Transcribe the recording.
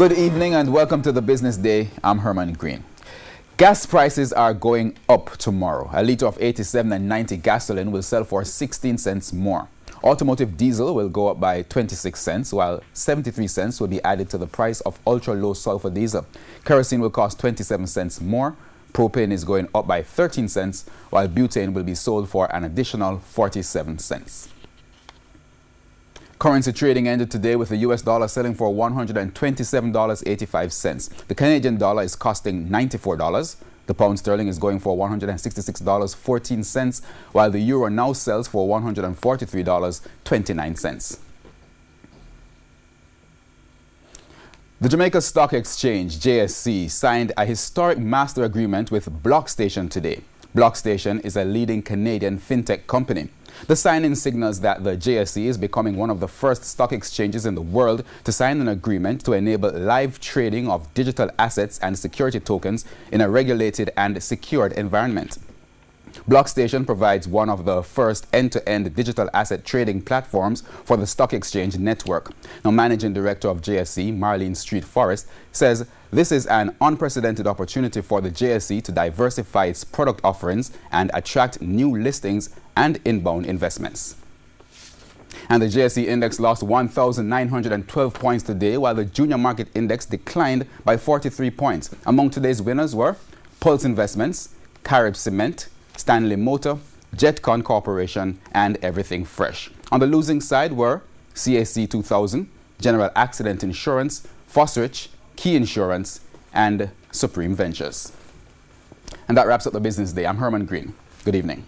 Good evening and welcome to the Business Day. I'm Herman Green. Gas prices are going up tomorrow. A litre of 87 and 90 gasoline will sell for 16 cents more. Automotive diesel will go up by 26 cents, while 73 cents will be added to the price of ultra-low sulfur diesel. Kerosene will cost 27 cents more. Propane is going up by 13 cents, while butane will be sold for an additional 47 cents. Currency trading ended today with the US dollar selling for $127.85. The Canadian dollar is costing $94. The pound sterling is going for $166.14, while the euro now sells for $143.29. The Jamaica Stock Exchange, JSC, signed a historic master agreement with BlockStation today. BlockStation is a leading Canadian fintech company. The signing signals that the JSC is becoming one of the first stock exchanges in the world to sign an agreement to enable live trading of digital assets and security tokens in a regulated and secured environment. BlockStation provides one of the first end-to-end digital asset trading platforms for the stock exchange network. Now, Managing Director of JSC, Marlene Street Forrest, says this is an unprecedented opportunity for the JSC to diversify its product offerings and attract new listings and inbound investments. And the JSC index lost 1,912 points today, while the junior market index declined by 43 points. Among today's winners were Pulse Investments, Carib Cement, Stanley Motor, Jetcon Corporation, and Everything Fresh. On the losing side were CAC 2000, General Accident Insurance, Fosrich, Key Insurance, and Supreme Ventures. And that wraps up the Business Day. I'm Herman Green. Good evening.